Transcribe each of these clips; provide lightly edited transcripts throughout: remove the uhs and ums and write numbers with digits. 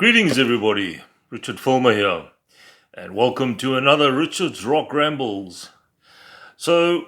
Greetings, everybody. Richard Fulmer here, and welcome to another Richard's Rock Rambles. So,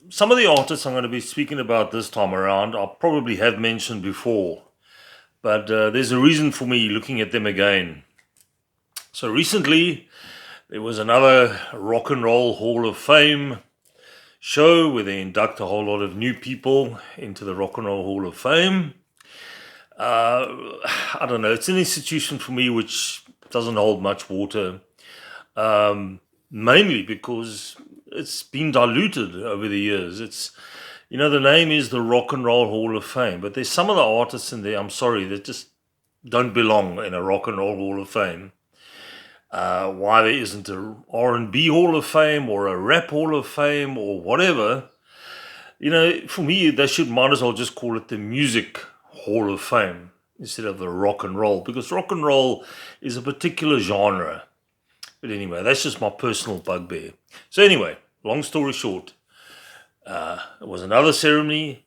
some of the artists I'm going to be speaking about this time around, I probably have mentioned before, but there's a reason for me looking at them again. So, recently there was another Rock and Roll Hall of Fame show where they induct a whole lot of new people into the Rock and Roll Hall of Fame. I don't know, it's an institution for me which doesn't hold much water, mainly because it's been diluted over the years. The name is the Rock and Roll Hall of Fame, but there's some of the artists in there, I'm sorry, that just don't belong in a Rock and Roll Hall of Fame. Why there isn't a R&B Hall of Fame or a Rap Hall of Fame or whatever, for me, they might as well just call it the Music Hall of Fame instead of the rock and roll, because rock and roll is a particular genre. But anyway, that's just my personal bugbear. So anyway, long story short, it was another ceremony,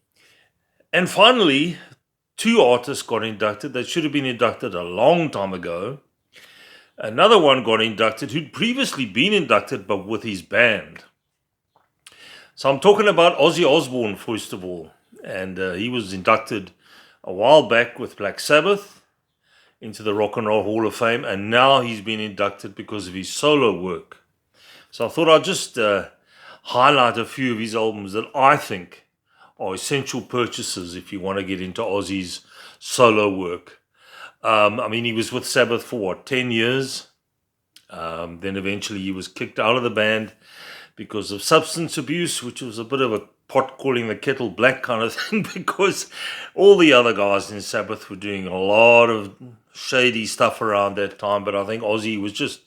and finally, two artists got inducted that should have been inducted a long time ago. Another one got inducted who'd previously been inducted, but with his band. So I'm talking about Ozzy Osbourne, first of all, and he was inducted a while back with Black Sabbath into the Rock and Roll Hall of Fame, and now he's been inducted because of his solo work. So I thought I'd just highlight a few of his albums that I think are essential purchases if you want to get into Ozzy's solo work. He was with Sabbath for 10 years? Then eventually he was kicked out of the band because of substance abuse, which was a bit of a pot calling the kettle black kind of thing, because all the other guys in Sabbath were doing a lot of shady stuff around that time, but I think Ozzy was just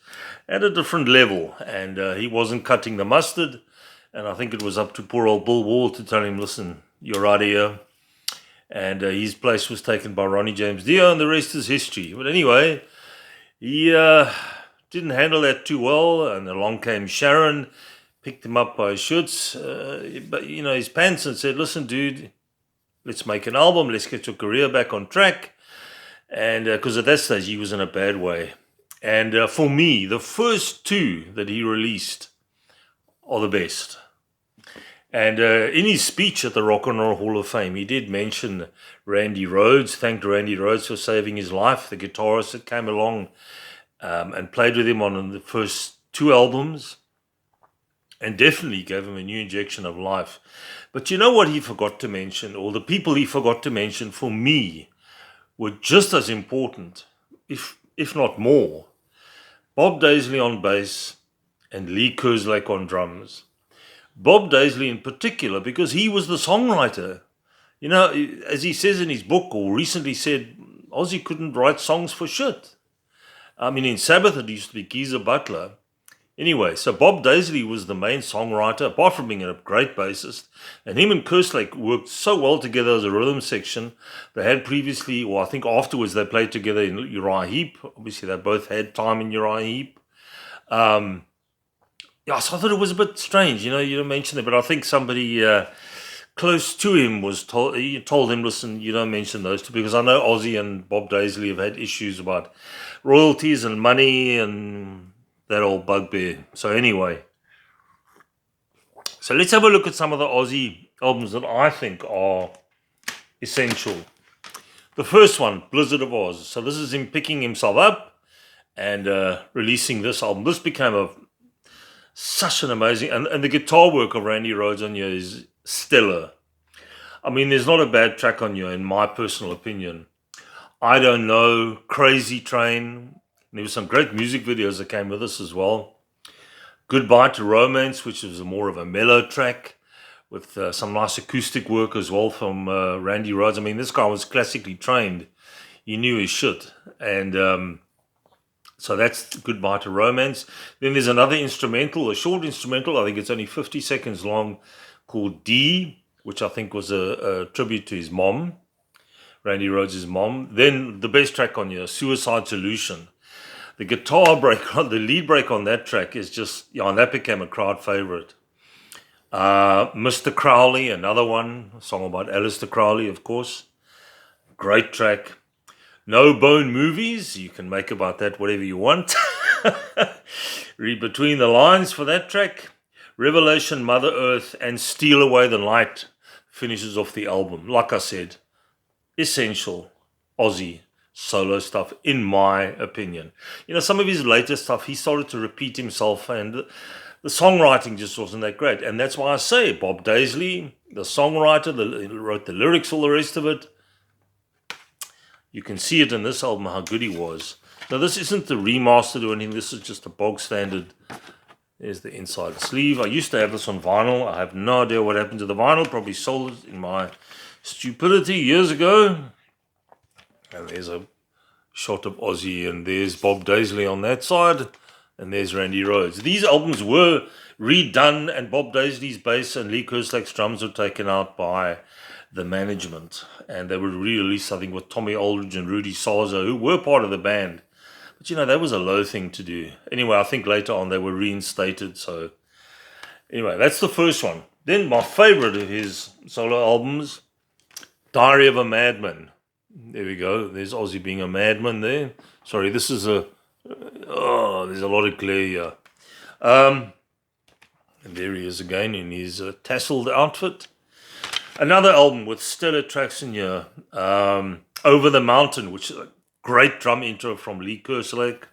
at a different level, and he wasn't cutting the mustard, and I think it was up to poor old Bill Wall to tell him, listen, you're out of here, and his place was taken by Ronnie James Dio, and the rest is history. But anyway, he didn't handle that too well, and along came Sharon, picked him up by his shirts, his pants, and said, listen, dude, let's make an album, let's get your career back on track. And because at that stage he was in a bad way. And for me, the first two that he released are the best. And in his speech at the Rock and Roll Hall of Fame, he did mention Randy Rhoads, thanked Randy Rhoads for saving his life, the guitarist that came along and played with him on the first two albums, and definitely gave him a new injection of life. But you know what he forgot to mention, or the people he forgot to mention for me were just as important, if not more. Bob Daisley on bass and Lee Kerslake on drums. Bob Daisley in particular, because he was the songwriter. As he says in his book, or recently said, Ozzy couldn't write songs for shit. In Sabbath it used to be Geezer Butler. Anyway, so Bob Daisley was the main songwriter, apart from being a great bassist. And him and Kerslake worked so well together as a rhythm section. They had previously, or I think afterwards, they played together in Uriah Heep. Obviously, they both had time in Uriah Heep. So I thought it was a bit strange, you don't mention it, but I think somebody close to him told him, listen, you don't mention those two, because I know Ozzy and Bob Daisley have had issues about royalties and money and that old bugbear. So anyway, so let's have a look at some of the Ozzy albums that I think are essential. The first one, Blizzard of Oz. So this is him picking himself up and releasing this album. This became such an amazing, and the guitar work of Randy Rhoads on here is stellar. There's not a bad track on here, in my personal opinion. I Don't Know, Crazy Train. There were some great music videos that came with this as well. Goodbye to Romance, which is more of a mellow track with some nice acoustic work as well from Randy Rhoads. This guy was classically trained. He knew his shit. And so that's Goodbye to Romance. Then there's another instrumental, a short instrumental. I think it's only 50 seconds long, called D, which I think was a tribute to his mom, Randy Rhoads' mom. Then the best track on here, Suicide Solution. The guitar break, the lead break on that track is just, and that became a crowd favorite. Mr. Crowley, another one, a song about Aleister Crowley, of course. Great track. No Bone Movies. You can make about that whatever you want. Read between the lines for that track. Revelation, Mother Earth, and Steal Away the Light finishes off the album. Like I said, essential Ozzy solo stuff, in my opinion. You know, some of his later stuff, he started to repeat himself, and the songwriting just wasn't that great. And that's why I say Bob Daisley, the songwriter, he wrote the lyrics, all the rest of it. You can see it in this album how good he was. Now, this isn't the remastered or anything. This is just a bog standard. There's the inside sleeve. I used to have this on vinyl. I have no idea what happened to the vinyl. Probably sold it in my stupidity years ago. And there's a shot of Ozzy, and there's Bob Daisley on that side, and there's Randy Rhoads. These albums were redone, and Bob Daisley's bass and Lee Kerslake's drums were taken out by the management, and they were re-released, I think, with Tommy Aldridge and Rudy Sarzo, who were part of the band. But you know, that was a low thing to do. Anyway, I think later on they were reinstated. So anyway, that's the first one. Then my favorite of his solo albums, Diary of a Madman. There we go. There's Ozzy being a madman there. Sorry, this is there's a lot of glare here. And there he is again in his tasseled outfit. Another album with stellar tracks in here. Over the Mountain, which is a great drum intro from Lee Kerslake.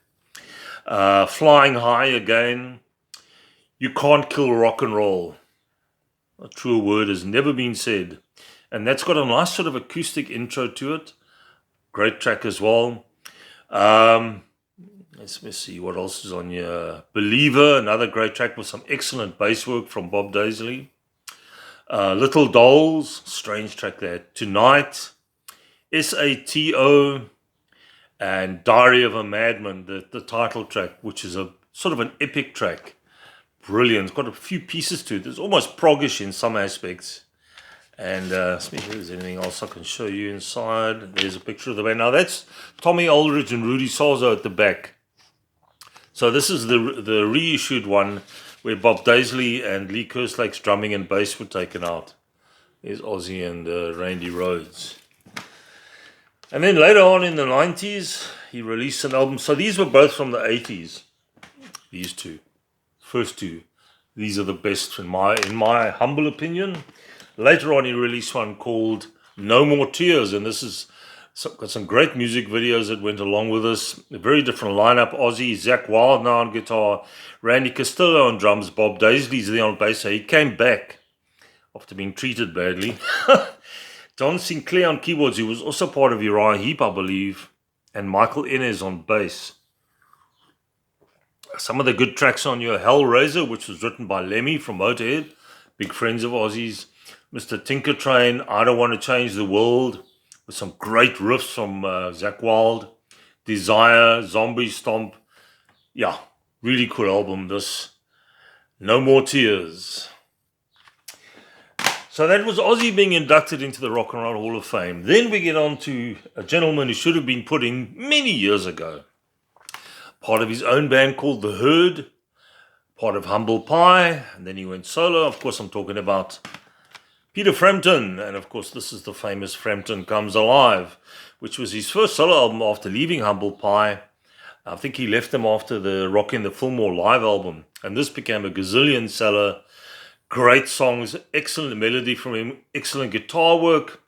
Flying High again. You Can't Kill Rock and Roll. A truer word has never been said. And that's got a nice sort of acoustic intro to it. Great track as well. Let's see what else is on here. Believer, another great track with some excellent bass work from Bob Daisley. Little Dolls, strange track there. Tonight, SATO, and Diary of a Madman, the title track, which is a sort of an epic track. Brilliant. It's got a few pieces to it. It's almost proggish in some aspects. And let's see if there's anything else I can show you inside. There's a picture of the band. Now that's Tommy Aldridge and Rudy Sarzo at the back. So this is the reissued one where Bob Daisley and Lee Kerslake's drumming and bass were taken out. There's Ozzy and Randy Rhoads. And then later on in the 90s, he released an album. So these were both from the 80s. These two. First two. These are the best in my humble opinion. Later on, he released one called No More Tears, and this is got some great music videos that went along with this. A very different lineup. Ozzy, Zakk Wylde now on guitar, Randy Castillo on drums, Bob Daisley's there on bass. So he came back after being treated badly. Don Sinclair on keyboards, who was also part of Uriah Heep, I believe, and Michael Inez on bass. Some of the good tracks on here, Hellraiser, which was written by Lemmy from Motorhead, big friends of Ozzy's. Mr. Tinker Train, I Don't Want to Change the World, with some great riffs from Zakk Wylde. Desire, Zombie Stomp. Yeah, really cool album, this. No More Tears. So that was Ozzy being inducted into the Rock and Roll Hall of Fame. Then we get on to a gentleman who should have been put in many years ago. Part of his own band called The Herd, part of Humble Pie, and then he went solo. Of course, I'm talking about Peter Frampton, and of course this is the famous Frampton Comes Alive, which was his first solo album after leaving Humble Pie. I think he left them after the Rockin' the Fillmore live album, and this became a gazillion seller. Great songs, excellent melody from him, excellent guitar work.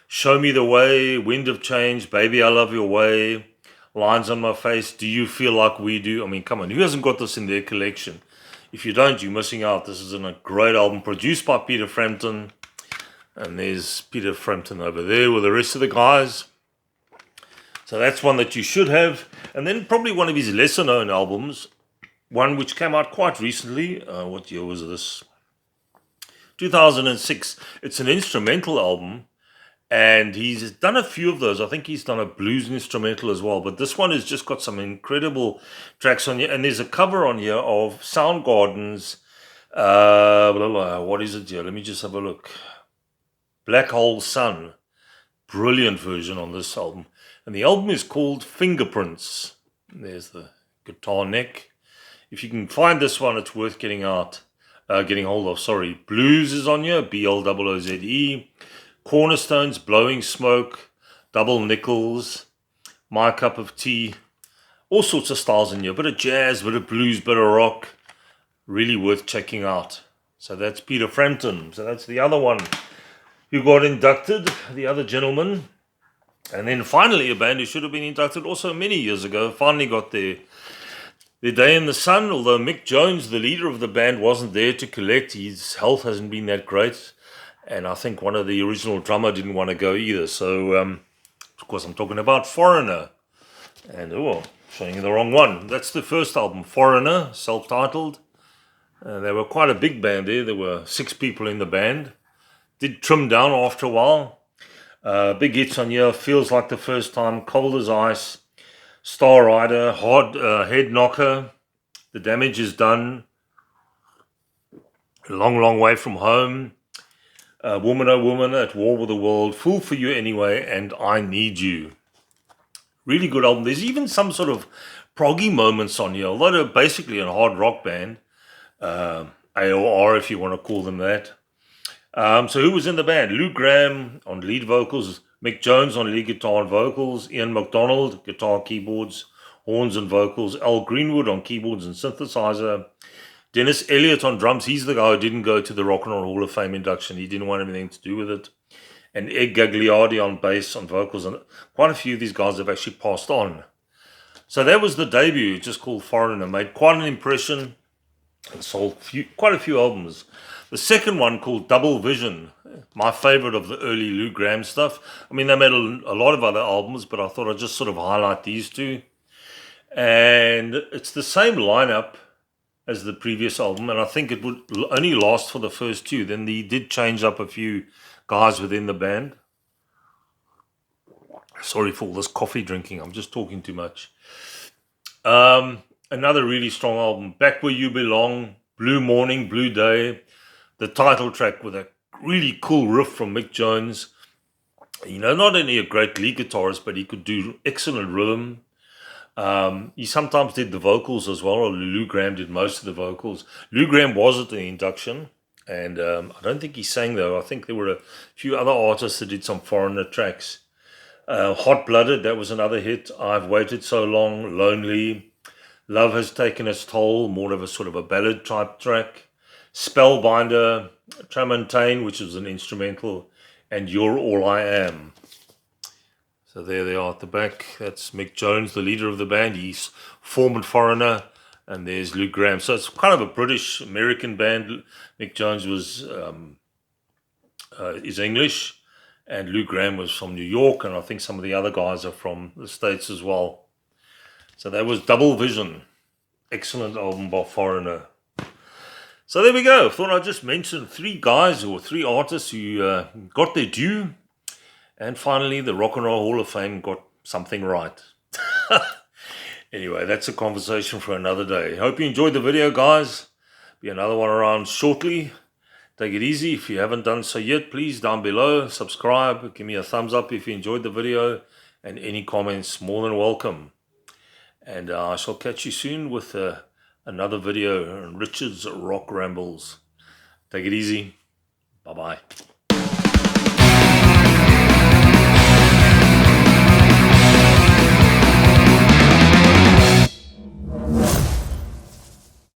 Show Me the Way, Wind of Change, Baby I Love Your Way, Lines on My Face, Do You Feel Like We Do? I mean, come on, who hasn't got this in their collection? If you don't, you're missing out. This is a great album produced by Peter Frampton. And there's Peter Frampton over there with the rest of the guys. So that's one that you should have. And then probably one of his lesser known albums, one which came out quite recently. What year was this? 2006. It's an instrumental album. And he's done a few of those. I think he's done a blues instrumental as well. But this one has just got some incredible tracks on here. And there's a cover on here of Soundgarden's, what is it here? Let me just have a look. Black Hole Sun. Brilliant version on this album. And the album is called Fingerprints. There's the guitar neck. If you can find this one, it's worth getting hold of. Sorry. Blues is on here. BLOOZE. Cornerstones, Blowing Smoke, Double Nickels, my cup of tea. All sorts of styles in here. Bit of jazz, bit of blues, bit of rock. Really worth checking out. So that's Peter Frampton. So that's the other one who got inducted, the other gentleman. And then finally a band who should have been inducted also many years ago, finally got their day in the sun, although Mick Jones, the leader of the band, wasn't there to collect. His health hasn't been that great. And I think one of the original drummer didn't want to go either. So, of course, I'm talking about Foreigner. And, showing you the wrong one. That's the first album, Foreigner, self-titled. They were quite a big band there. There were 6 people in the band. Did trim down after a while. Big hits on here, Feels Like the First Time, Cold as Ice, Star Rider, Hard Head Knocker, The Damage Is Done, Long, Long Way From Home, Woman Oh Woman, At War With the World, Fool For You Anyway, and I Need You. Really good album. There's even some sort of proggy moments on here, although they're basically a hard rock band. AOR, if you want to call them that. So who was in the band? Lou Gramm on lead vocals, Mick Jones on lead guitar and vocals, Ian MacDonald, guitar, keyboards, horns and vocals, Al Greenwood on keyboards and synthesizer, Dennis Elliott on drums. He's the guy who didn't go to the Rock and Roll Hall of Fame induction. He didn't want anything to do with it. And Ed Gagliardi on bass, on vocals, and quite a few of these guys have actually passed on. So that was the debut, just called Foreigner. Made quite an impression and sold quite a few albums. The second one, called Double Vision, my favorite of the early Lou Gramm stuff. I mean, they made a lot of other albums, but I thought I'd just sort of highlight these two. And it's the same lineup as the previous album, and I think it would only last for the first 2. Then he did change up a few guys within the band. Sorry for all this coffee drinking, I'm just talking too much. Another really strong album, Back Where You Belong, Blue Morning, Blue Day, the title track with a really cool riff from Mick Jones. You know, not only a great lead guitarist, but he could do excellent rhythm. He sometimes did the vocals as well, or Lou Gramm did most of the vocals. Lou Gramm was at the induction, and I don't think he sang though. I think there were a few other artists that did some Foreigner tracks. Hot Blooded, that was another hit. I've Waited So Long, Lonely, Love Has Taken Its Toll, more of a sort of a ballad type track. Spellbinder, Tramontane, which is an instrumental, and You're All I Am. So there they are at the back. That's Mick Jones, the leader of the band. He's formed Foreigner, and there's Lou Gramm. So it's kind of a British-American band. Mick Jones was is English, and Lou Gramm was from New York, and I think some of the other guys are from the States as well. So that was Double Vision. Excellent album by Foreigner. So there we go. I thought I'd just mention 3 guys or 3 artists who got their due. And finally, the Rock and Roll Hall of Fame got something right. Anyway, that's a conversation for another day. Hope you enjoyed the video, guys. Be another one around shortly. Take it easy. If you haven't done so yet, please down below, subscribe. Give me a thumbs up if you enjoyed the video. And any comments, more than welcome. And I shall catch you soon with another video on Richard's Rock Rambles. Take it easy. Bye-bye.